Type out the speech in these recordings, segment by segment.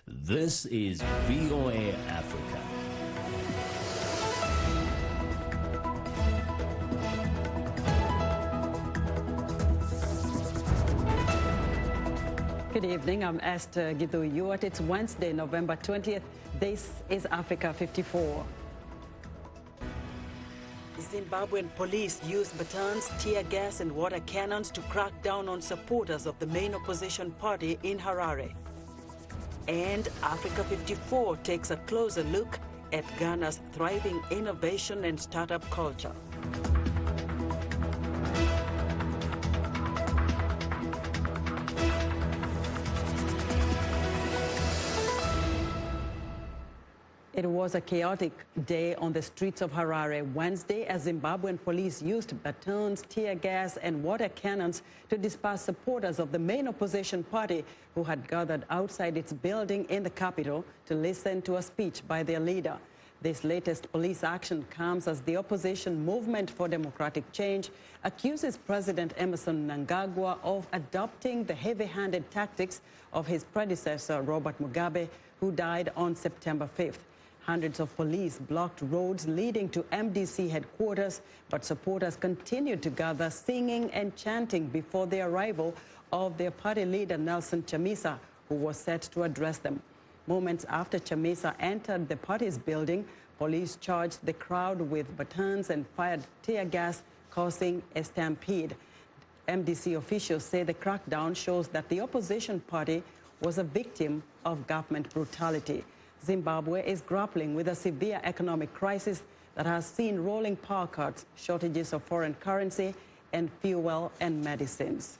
This is VOA Africa. Good evening, I'm Esther Githu-Ewart. It's Wednesday, November 20th. This is Africa 54. Zimbabwean police used batons, tear gas and water cannons to crack down on supporters of the main opposition party in Harare. And Africa 54 takes a closer look at Ghana's thriving innovation and startup culture. It was a chaotic day on the streets of Harare Wednesday as Zimbabwean police used batons, tear gas and water cannons to disperse supporters of the main opposition party who had gathered outside its building in the capital to listen to a speech by their leader. This latest police action comes as the opposition Movement for Democratic Change accuses President Emmerson Mnangagwa of adopting the heavy-handed tactics of his predecessor, Robert Mugabe, who died on September 5th. Hundreds of police blocked roads leading to MDC headquarters, but supporters continued to gather, singing and chanting before the arrival of their party leader, Nelson Chamisa, who was set to address them. Moments after Chamisa entered the party's building, police charged the crowd with batons and fired tear gas, causing a stampede. MDC officials say the crackdown shows that the opposition party was a victim of government brutality. Zimbabwe is grappling with a severe economic crisis that has seen rolling power cuts, shortages of foreign currency, and fuel and medicines.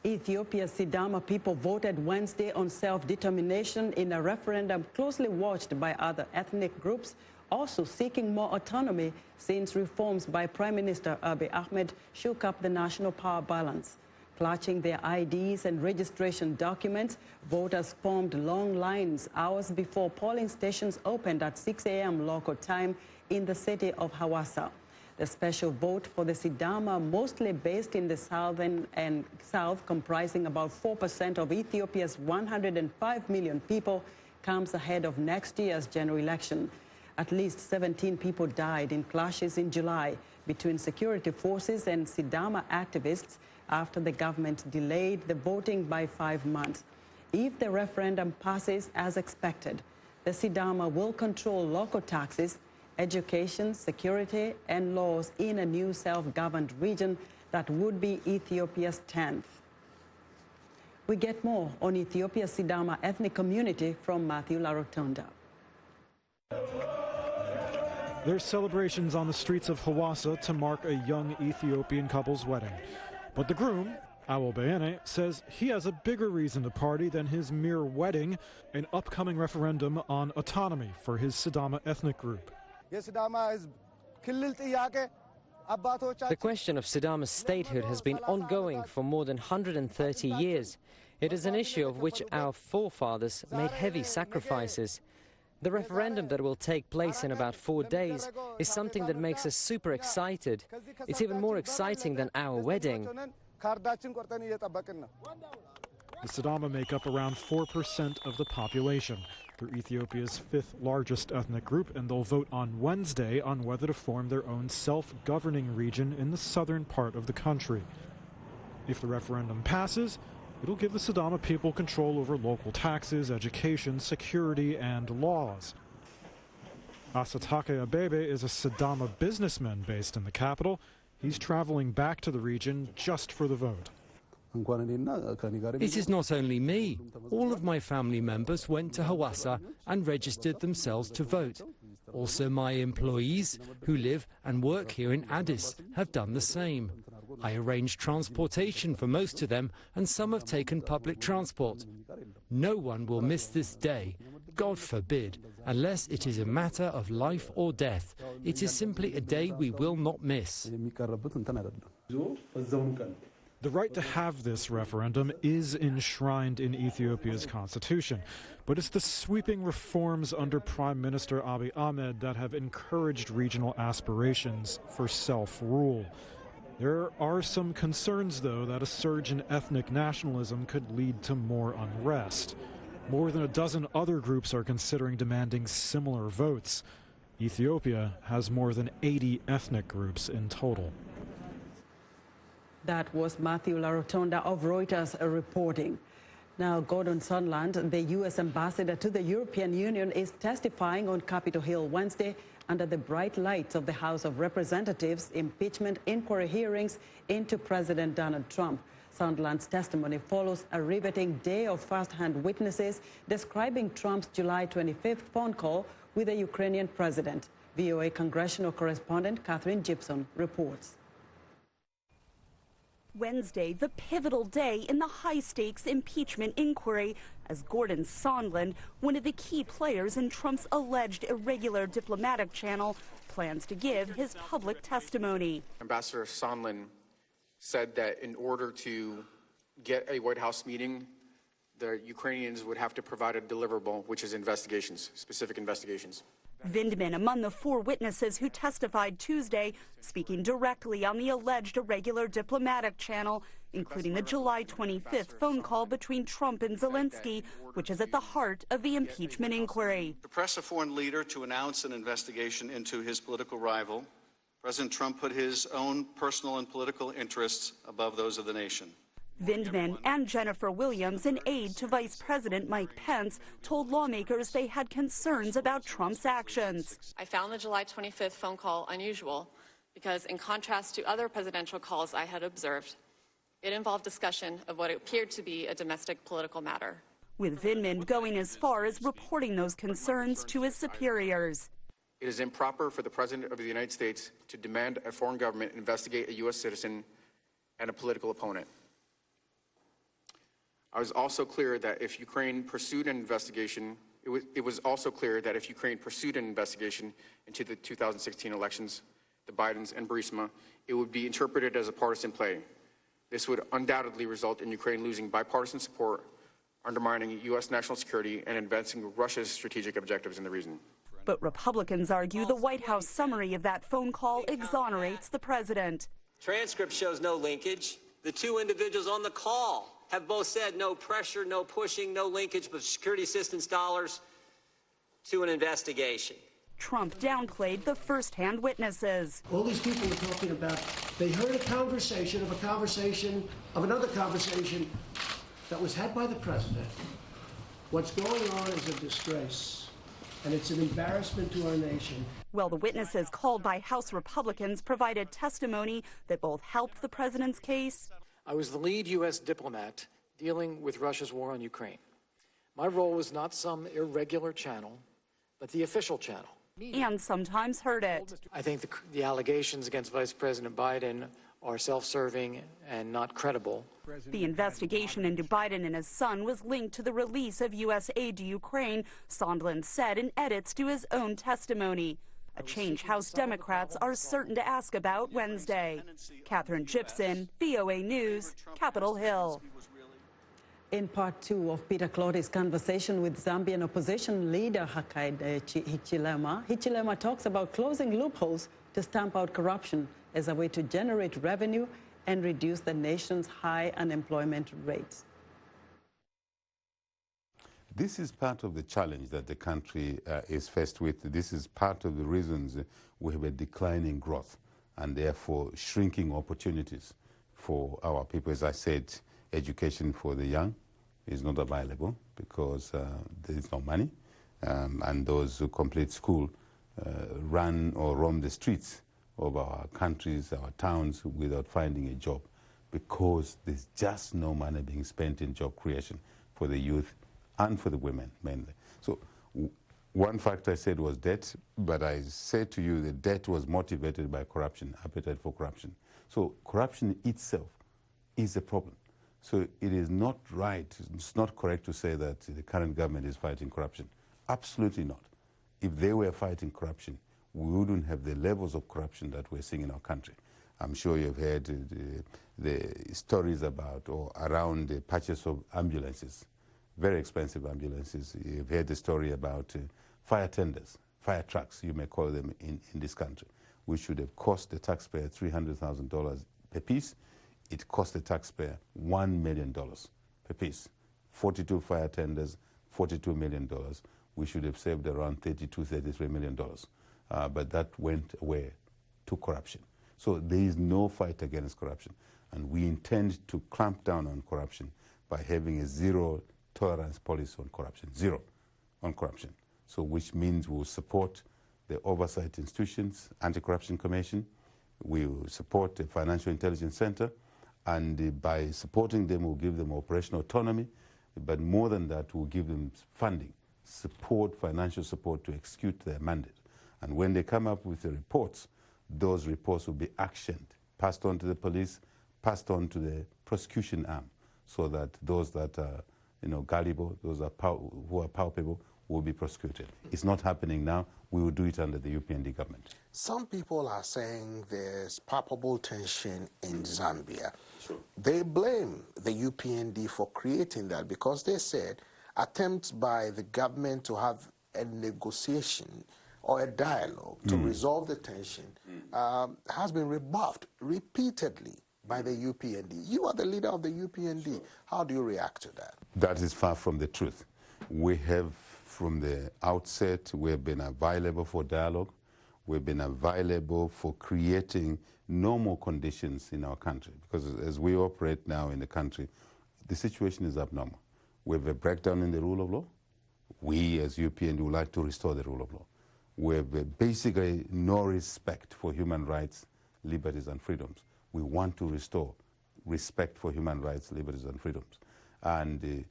Ethiopia's Sidama people voted Wednesday on self-determination in a referendum closely watched by other ethnic groups, also seeking more autonomy since reforms by Prime Minister Abiy Ahmed shook up the national power balance. Clutching their IDs and registration documents, voters formed long lines hours before polling stations opened at 6 a.m. local time in the city of Hawassa. The special vote for the Sidama, mostly based in the southern and south, comprising about 4% of Ethiopia's 105 million people, comes ahead of next year's general election. At least 17 people died in clashes in July between security forces and Sidama activists after the government delayed the voting by 5 months. If the referendum passes as expected, the Sidama will control local taxes, education, security, and laws in a new self-governed region that would be Ethiopia's 10th. We get more on Ethiopia's Sidama ethnic community from Matthew Larotonda. There's celebrations on the streets of Hawassa to mark a young Ethiopian couple's wedding. But the groom, Awol Bayene, says he has a bigger reason to party than his mere wedding, an upcoming referendum on autonomy for his Sidama ethnic group. The question of Sidama's statehood has been ongoing for more than 130 years. It is an issue of which our forefathers made heavy sacrifices. The referendum that will take place in about 4 days is something that makes us super excited. It's even more exciting than our wedding. The Sidama make up around 4% of the population. They're Ethiopia's 5th largest ethnic group, and they'll vote on Wednesday on whether to form their own self-governing region in the southern part of the country. If the referendum passes, it'll give the Sidama people control over local taxes, education, security, and laws. Asatake Abebe is a Sidama businessman based in the capital. He's traveling back to the region just for the vote. It is not only me. All of my family members went to Hawassa and registered themselves to vote. Also, my employees who live and work here in Addis have done the same. I arranged transportation for most of them, and some have taken public transport. No one will miss this day, God forbid, unless it is a matter of life or death. It is simply a day we will not miss. The right to have this referendum is enshrined in Ethiopia's constitution, but it's the sweeping reforms under Prime Minister Abiy Ahmed that have encouraged regional aspirations for self-rule. There are some concerns, though, that a surge in ethnic nationalism could lead to more unrest. More than a dozen other groups are considering demanding similar votes. Ethiopia has more than 80 ethnic groups in total. That was Matthew Larotonda of Reuters reporting. Now, Gordon Sondland, the U.S. ambassador to the European Union, is testifying on Capitol Hill Wednesday under the bright lights of the House of Representatives impeachment inquiry hearings into President Donald Trump. Sondland's testimony follows a riveting day of first-hand witnesses describing Trump's July 25th phone call with the Ukrainian president. VOA congressional correspondent Catherine Gibson reports. Wednesday, the pivotal day in the high-stakes impeachment inquiry, as Gordon Sondland, one of the key players in Trump's alleged irregular diplomatic channel, plans to give his public testimony. Ambassador Sondland said that in order to get a White House meeting, the Ukrainians would have to provide a deliverable, which is investigations, specific investigations. Vindman among the 4 witnesses who testified Tuesday, speaking directly on the alleged irregular diplomatic channel, including the July 25th phone call between Trump and Zelensky, which is at the heart of the impeachment inquiry. To press a foreign leader to announce an investigation into his political rival, President Trump put his own personal and political interests above those of the nation. Vindman and Jennifer Williams, an aide to Vice President Mike Pence, told lawmakers they had concerns about Trump's actions. I found the July 25th phone call unusual because, in contrast to other presidential calls I had observed, it involved discussion of what appeared to be a domestic political matter. With Vindman going as far as reporting those concerns to his superiors. It is improper for the President of the United States to demand a foreign government investigate a U.S. citizen and a political opponent. I was also clear that if Ukraine pursued an investigation, it was also clear that if Ukraine pursued an investigation into the 2016 elections, the Bidens and Burisma, it would be interpreted as a partisan play. This would undoubtedly result in Ukraine losing bipartisan support, undermining U.S. national security, and advancing Russia's strategic objectives in the region. But Republicans argue the White House summary of that phone call exonerates the president. Transcript shows no linkage. The 2 individuals on the call have both said no pressure, no pushing, no linkage of security assistance dollars to an investigation. Trump downplayed the first-hand witnesses. All these people are talking about, they heard a conversation of another conversation that was had by the president. What's going on is a disgrace, and it's an embarrassment to our nation. Well, the witnesses called by House Republicans provided testimony that both helped the president's case. I was the lead U.S. diplomat dealing with Russia's war on Ukraine. My role was not some irregular channel, but the official channel. And sometimes heard it. I think the allegations against Vice President Biden are self-serving and not credible. The investigation into Biden and his son was linked to the release of U.S. aid to Ukraine, Sondland said in edits to his own testimony. A change House Democrats are certain to ask about Wednesday. Catherine Gibson, VOA News, Capitol Hill. In part 2 of Peter Clotty's conversation with Zambian opposition leader Hakainde Hichilema, Hichilema talks about closing loopholes to stamp out corruption as a way to generate revenue and reduce the nation's high unemployment rates. This is part of the challenge that the country is faced with. This is part of the reasons we have a declining growth and therefore shrinking opportunities for our people. As I said, education for the young is not available because there is no money. And those who complete school run or roam the streets of our countries, our towns, without finding a job because there's just no money being spent in job creation for the youth and for the women mainly. So one factor I said was debt, but I said to you that debt was motivated by corruption, appetite for corruption. So corruption itself is a problem. So it is not right, it's not correct to say that the current government is fighting corruption. Absolutely not. If they were fighting corruption, we wouldn't have the levels of corruption that we're seeing in our country. I'm sure you've heard the stories about or around the purchase of ambulances. Very expensive ambulances. You've heard the story about fire tenders, fire trucks, you may call them in this country, which should have cost the taxpayer $300,000 per piece. It cost the taxpayer $1 million per piece. 42 fire tenders, $42 million, we should have saved around $33 million. But that went away to corruption. So there is no fight against corruption. And we intend to clamp down on corruption by having a zero tolerance policy on corruption, zero on corruption. So which means we'll support the oversight institutions, Anti-Corruption Commission, we will support the Financial Intelligence Center, and by supporting them, we'll give them operational autonomy, but more than that, we'll give them funding, support, financial support to execute their mandate. And when they come up with the reports, those reports will be actioned, passed on to the police, passed on to the prosecution arm, so that those that are, gullible, those who are palpable, will be prosecuted. It's not happening now. We will do it under the UPND government. Some people are saying there's palpable tension in Zambia. Sure. They blame the UPND for creating that because they said attempts by the government to have a negotiation or a dialogue to resolve the tension has been rebuffed repeatedly by the UPND. You are the leader of the UPND. Sure. How do you react to that? That is far from the truth. We have, from the outset, we have been available for dialogue. We've been available for creating normal conditions in our country. Because as we operate now in the country, the situation is abnormal. We have a breakdown in the rule of law. We, as UPND, would like to restore the rule of law. We have basically no respect for human rights, liberties, and freedoms. We want to restore respect for human rights, liberties, and freedoms. And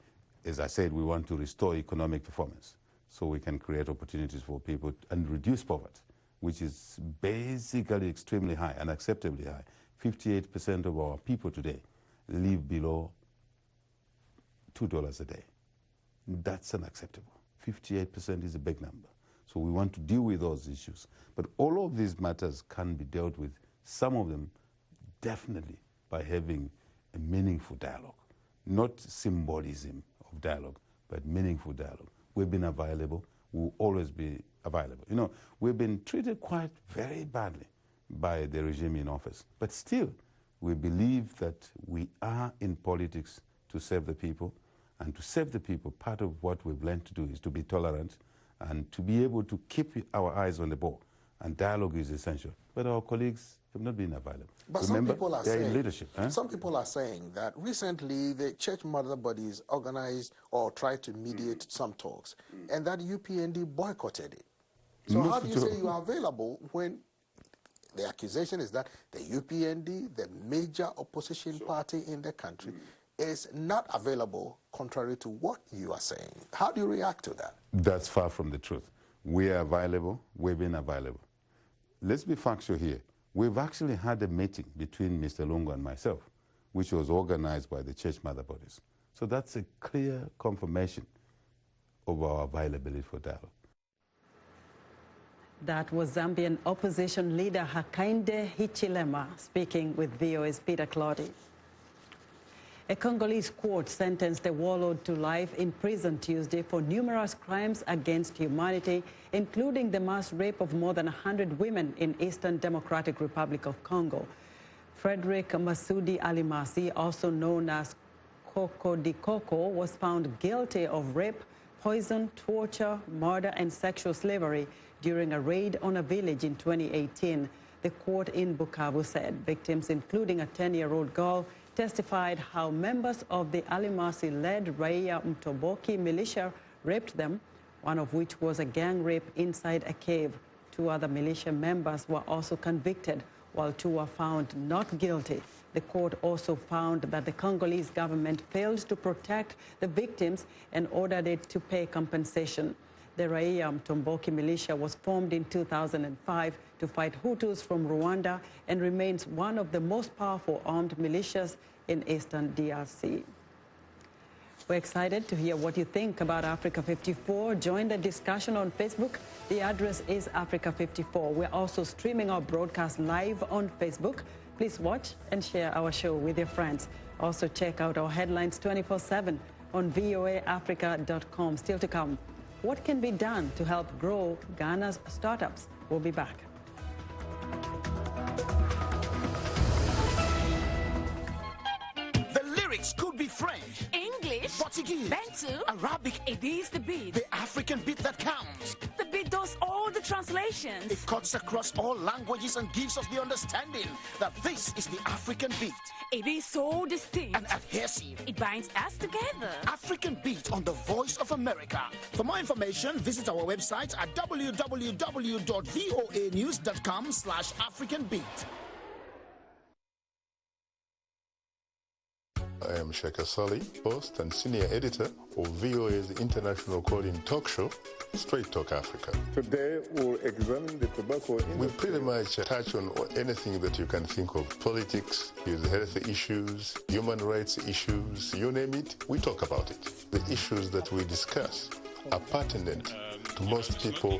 as I said, we want to restore economic performance so we can create opportunities for people and reduce poverty, which is basically extremely high, unacceptably high. 58% of our people today live below $2 a day. That's unacceptable. 58% is a big number. So we want to deal with those issues. But all of these matters can be dealt with, some of them definitely by having a meaningful dialogue, not symbolism of dialogue, but meaningful dialogue. We've been available, we'll always be available. We've been treated quite very badly by the regime in office, but still, we believe that we are in politics to serve the people, and to serve the people, part of what we've learned to do is to be tolerant and to be able to keep our eyes on the ball, and dialogue is essential. But our colleagues have not been available. But remember, some people are they're saying, in leadership. Some people are saying that recently the church mother bodies organized or tried to mediate some talks, and that UPND boycotted it. So how do you say you are available when the accusation is that the UPND, the major opposition party in the country, is not available, contrary to what you are saying? How do you react to that? That's far from the truth. We are available. We've been available. Let's be factual here. We've actually had a meeting between Mr. Lungu and myself, which was organized by the church mother bodies. So that's a clear confirmation of our availability for dialogue. That was Zambian opposition leader Hakainde Hichilema speaking with VOA's Peter Claudy. A Congolese court sentenced a warlord to life in prison Tuesday for numerous crimes against humanity, including the mass rape of more than 100 women in Eastern Democratic Republic of Congo. Frederick Masudi Alimasi, also known as Koko Di Koko, was found guilty of rape, poison, torture, murder, and sexual slavery during a raid on a village in 2018. The court in Bukavu said victims, including a 10-year-old girl, testified how members of the Alimasi-led Raia Mtoboki militia raped them, one of which was a gang rape inside a cave. 2 other militia members were also convicted, while 2 were found not guilty. The court also found that the Congolese government failed to protect the victims and ordered it to pay compensation. The Raia Mtomboki militia was formed in 2005 to fight Hutus from Rwanda and remains one of the most powerful armed militias in eastern DRC. We're excited to hear what you think about Africa 54. Join the discussion on Facebook. The address is Africa 54. We're also streaming our broadcast live on Facebook. Please watch and share our show with your friends. Also check out our headlines 24/7 on voaafrica.com. Still to come, what can be done to help grow Ghana's startups? We'll be back. The lyrics could be French, English, but Portuguese, Bantu, Arabic. It is the beat. The African beat that counts. The beat does all the translations. It cuts across all languages and gives us the understanding that this is the African beat. It is so distinct and adhesive. It binds us together. African beat on the Voice of America. For more information, visit our website at www.voanews.com/AfricanBeat. I am Sheikh Asali, host and senior editor of VOA's international calling talk show, Straight Talk Africa. Today we'll examine the tobacco industry. We pretty much touch on anything that you can think of. Politics, health issues, human rights issues, you name it, we talk about it. The issues that we discuss are pertinent to most people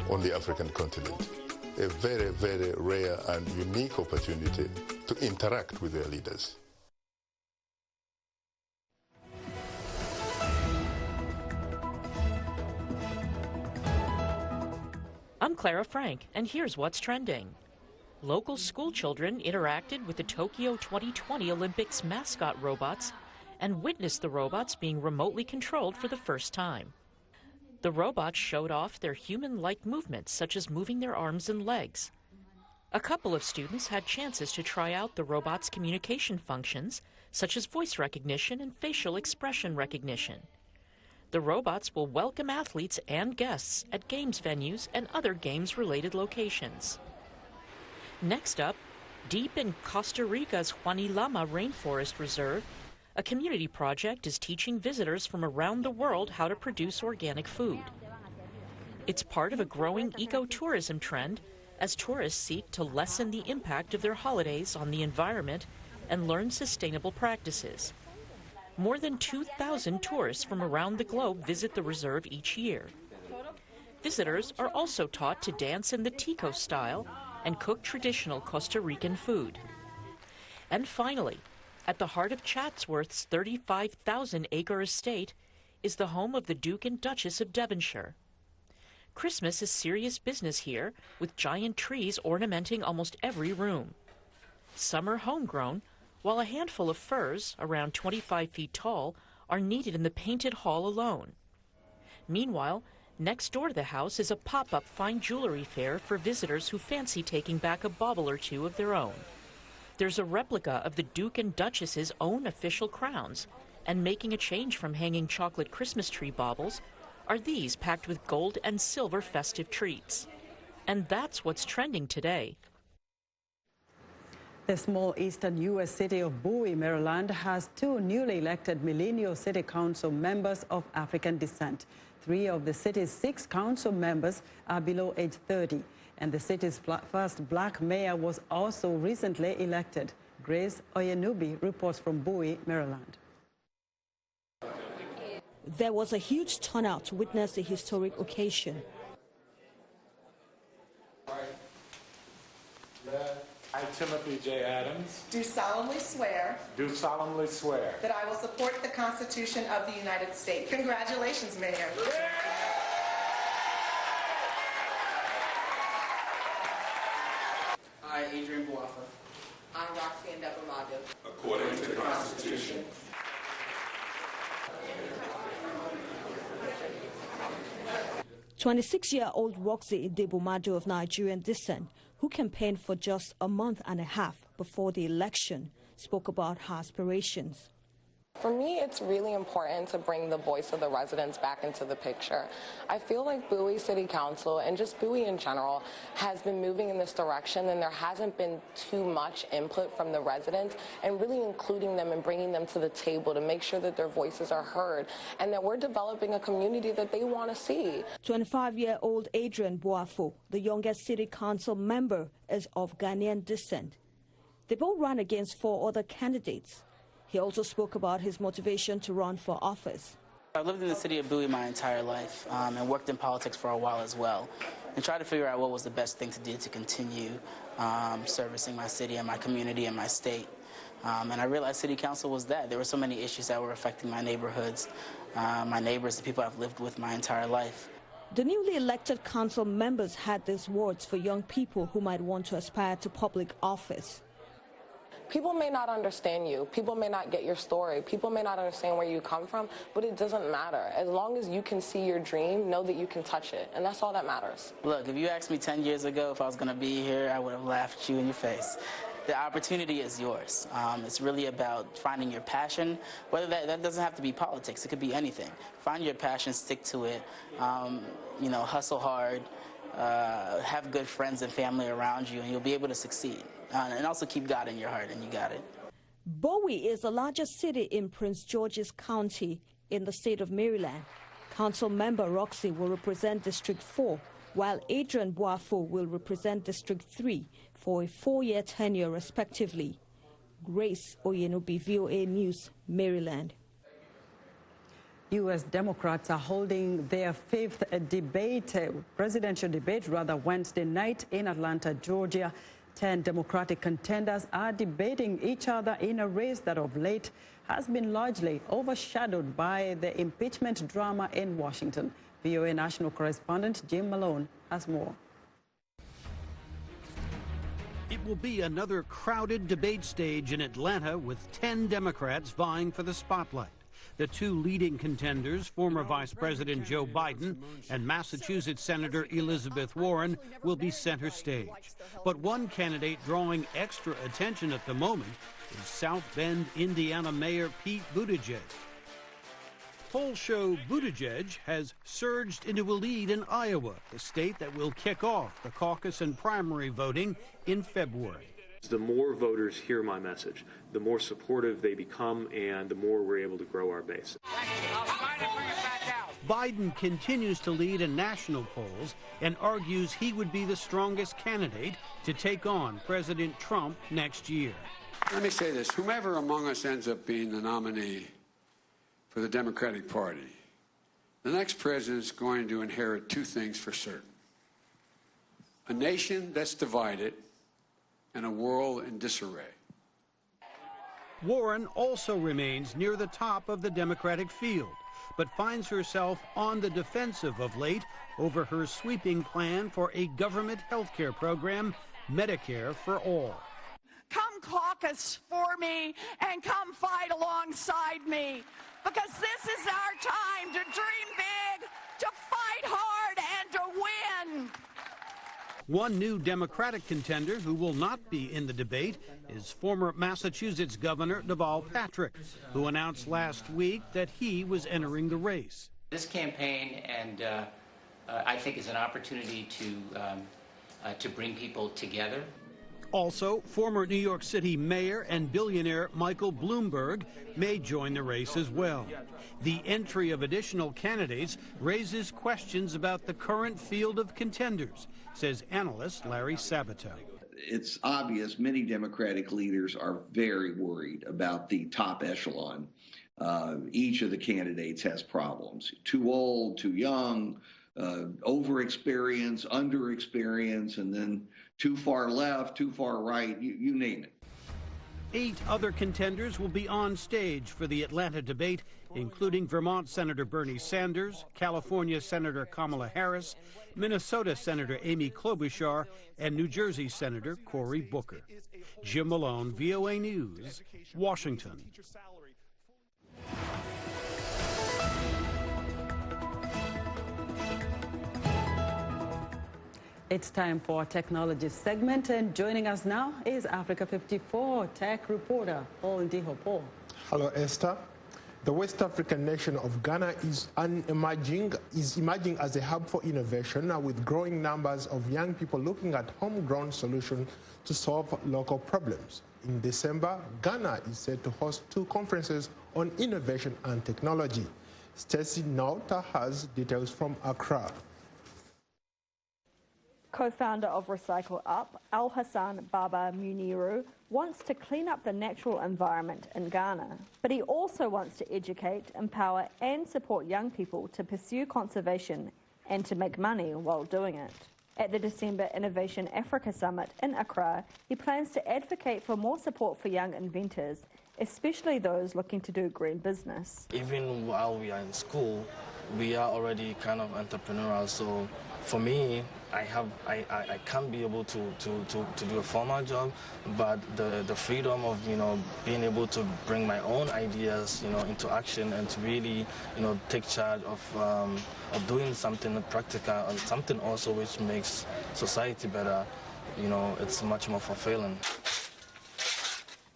on the African continent. A very, very rare and unique opportunity to interact with their leaders. I'm Clara Frank, and here's what's trending. Local school children interacted with the Tokyo 2020 Olympics mascot robots and witnessed the robots being remotely controlled for the first time. The robots showed off their human-like movements, such as moving their arms and legs. A couple of students had chances to try out the robots' communication functions, such as voice recognition and facial expression recognition. The robots will welcome athletes and guests at games venues and other games-related locations. Next up, deep in Costa Rica's Juanilama Rainforest Reserve, a community project is teaching visitors from around the world how to produce organic food. It's part of a growing ecotourism trend as tourists seek to lessen the impact of their holidays on the environment and learn sustainable practices. More than 2,000 tourists from around the globe visit the reserve each year. Visitors are also taught to dance in the Tico style and cook traditional Costa Rican food. And finally, at the heart of Chatsworth's 35,000-acre estate is the home of the Duke and Duchess of Devonshire. Christmas is serious business here, with giant trees ornamenting almost every room. Some are homegrown, while a handful of firs, around 25 feet tall, are needed in the painted hall alone. Meanwhile, next door to the house is a pop-up fine jewelry fair for visitors who fancy taking back a bauble or two of their own. There's a replica of the Duke and Duchess's own official crowns, and making a change from hanging chocolate Christmas tree baubles are these packed with gold and silver festive treats. And that's what's trending today. The small eastern U.S. city of Bowie, Maryland, has two newly elected millennial city council members of African descent. 3 of the city's 6 council members are below age 30, and the city's first black mayor was also recently elected. Grace Oyenubi reports from Bowie, Maryland. There was a huge turnout to witness the historic occasion. I, Timothy J. Adams, do solemnly swear that I will support the Constitution of the United States. Congratulations, Mayor. Yeah. I, Adrian Boafa. I, Roxanne Deborah. according to the Constitution. "26-year-old Roxy Idebumadu of Nigerian descent, who campaigned for just a month and a half before the election, spoke about her aspirations. For me, it's really important to bring the voice of the residents back into the picture. I feel like Bowie City Council and just Bowie in general has been moving in this direction, and there hasn't been too much input from the residents and really including them and bringing them to the table to make sure that their voices are heard and that we're developing a community that they want to see. 25-year-old Adrian Boafo, the youngest city council member, is of Ghanaian descent. They both ran against 4 other candidates. He also spoke about his motivation to run for office. I've lived in the city of Bowie my entire life and worked in politics for a while as well, and tried to figure out what was the best thing to do to continue servicing my city and my community and my state. And I realized city council was that. There were so many issues that were affecting my neighborhoods, my neighbors, the people I've lived with my entire life. The newly elected council members had these words for young people who might want to aspire to public office. People may not understand you. People may not get your story. People may not understand where you come from, but it doesn't matter. As long as you can see your dream, know that you can touch it, and that's all that matters. Look, if you asked me 10 years ago if I was going to be here, I would have laughed at you in your face. The opportunity is yours. It's really about finding your passion, whether that doesn't have to be politics. It could be anything. Find your passion, stick to it, you know, hustle hard, have good friends and family around you, and you'll be able to succeed. And also keep God in your heart, and you got it. Bowie is the largest city in Prince George's County in the state of Maryland. Council member Roxy will represent District 4, while Adrian Boafo will represent District 3 for a 4-year tenure respectively. Grace Oyenubi, VOA News, Maryland. U.S. Democrats are holding their 5th presidential debate, Wednesday night in Atlanta, Georgia. 10 Democratic contenders are debating each other in a race that of late has been largely overshadowed by the impeachment drama in Washington. VOA national correspondent Jim Malone has more. It will be another crowded debate stage in Atlanta with 10 Democrats vying for the spotlight. The two leading contenders, former Vice President Joe Biden and Massachusetts Senator Elizabeth Warren, will be center stage. But one candidate drawing extra attention at the moment is South Bend, Indiana Mayor Pete Buttigieg. Polls show Buttigieg has surged into a lead in Iowa, the state that will kick off the caucus and primary voting in February. The more voters hear my message, the more supportive they become, and the more we're able to grow our base. Biden continues to lead in national polls and argues he would be the strongest candidate to take on President Trump next year. Let me say this. Whomever among us ends up being the nominee for the Democratic Party, the next president is going to inherit two things for certain: a nation that's divided and a world in disarray. Warren also remains near the top of the Democratic field, but finds herself on the defensive of late over her sweeping plan for a government health care program, Medicare for All. Come caucus for me and come fight alongside me, because this is our time to dream big, to fight hard, and to win. One new Democratic contender who will not be in the debate is former Massachusetts Governor Deval Patrick, who announced last week that he was entering the race. This campaign, and I think, is an opportunity to bring people together. Also, former New York City Mayor and billionaire Michael Bloomberg may join the race as well. The entry of additional candidates raises questions about the current field of contenders, says analyst Larry Sabato. It's obvious many Democratic leaders are very worried about the top echelon. Each of the candidates has problems. Too old, too young, over-experience, under-experience, and then too far left, too far right, you name it. 8 other contenders will be on stage for the Atlanta debate, including Vermont Senator Bernie Sanders, California Senator Kamala Harris, Minnesota Senator Amy Klobuchar, and New Jersey Senator Cory Booker. Jim Malone, VOA News, Washington. It's time for our technology segment, and joining us now is Africa54 tech reporter Paul Ndiho. Paul. Hello, Esther. The West African nation of Ghana is emerging as a hub for innovation, with growing numbers of young people looking at homegrown solutions to solve local problems. In December, Ghana is set to host 2 conferences on innovation and technology. Stacey Nauta has details from Accra. Co-founder of Recycle Up, Al Hassan Baba Muniru, wants to clean up the natural environment in Ghana. But he also wants to educate, empower and support young people to pursue conservation and to make money while doing it. At the December Innovation Africa Summit in Accra, he plans to advocate for more support for young inventors, especially those looking to do green business. Even while we are in school, we are already kind of entrepreneurial. So for me, I can't be able to do a formal job, but the freedom of being able to bring my own ideas into action and to really take charge of doing something practical and something also which makes society better, it's much more fulfilling.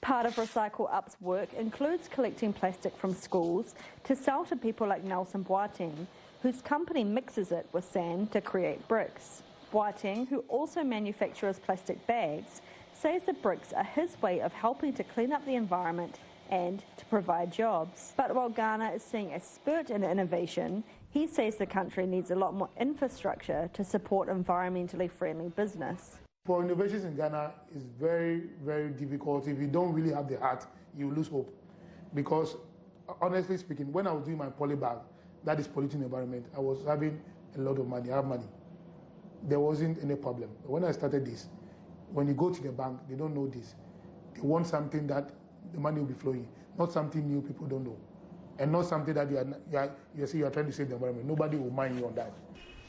Part of Recycle Up's work includes collecting plastic from schools to sell to people like Nelson Boateng, whose company mixes it with sand to create bricks. Boateng, who also manufactures plastic bags, says the bricks are his way of helping to clean up the environment and to provide jobs. But while Ghana is seeing a spurt in innovation, he says the country needs a lot more infrastructure to support environmentally friendly business. For innovations in Ghana, it's very, very difficult. If you don't really have the heart, you lose hope. Because, honestly speaking, when I was doing my poly bag, that is polluting the environment, I was having a lot of money. I have money. There wasn't any problem. But when I started this, when you go to the bank, they don't know this. They want something that the money will be flowing, not something new people don't know. And not something that you are trying to save the environment. Nobody will mind you on that.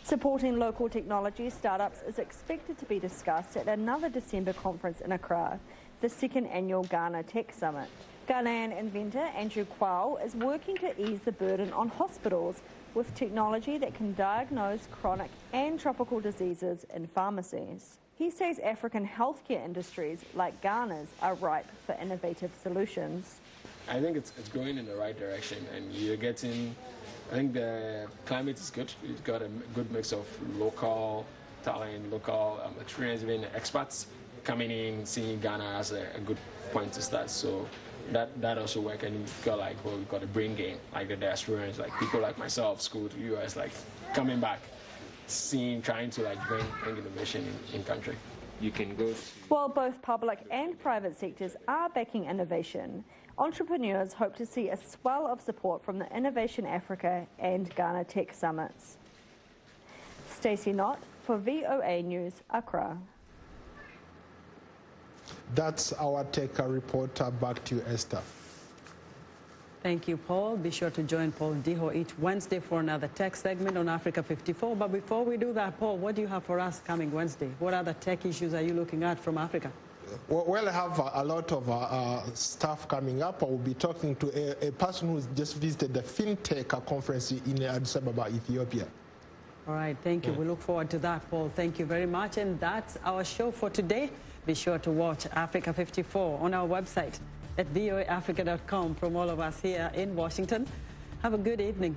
Supporting local technology startups is expected to be discussed at another December conference in Accra, the second annual Ghana Tech Summit. Ghanaian inventor Andrew Kwao is working to ease the burden on hospitals with technology that can diagnose chronic and tropical diseases in pharmacies. He says African healthcare industries like Ghana's are ripe for innovative solutions. I think it's going in the right direction, and you're getting, I think the climate is good. We've got a good mix of local talent, local experience, even expats coming in, seeing Ghana as a good point to start. So that also works, and you've got we've got a brain gain, like the diasporans, like people like myself, school to US, coming back, trying to bring innovation in country. You can go. While both public and private sectors are backing innovation, entrepreneurs hope to see a swell of support from the Innovation Africa and Ghana Tech Summits. Stacey Knott for VOA News, Accra. That's our tech reporter. Back to you, Esther. Thank you, Paul. Be sure to join Paul Diho each Wednesday for another tech segment on Africa 54. But before we do that, Paul, what do you have for us coming Wednesday? What other tech issues are you looking at from Africa? Well, I have a lot of stuff coming up. I will be talking to a person who's just visited the FinTech conference in Addis Ababa, Ethiopia. All right, thank you. We look forward to that, Paul. Thank you very much. And that's our show for today. Be sure to watch Africa 54 on our website at voaafrica.com from all of us here in Washington. Have a good evening.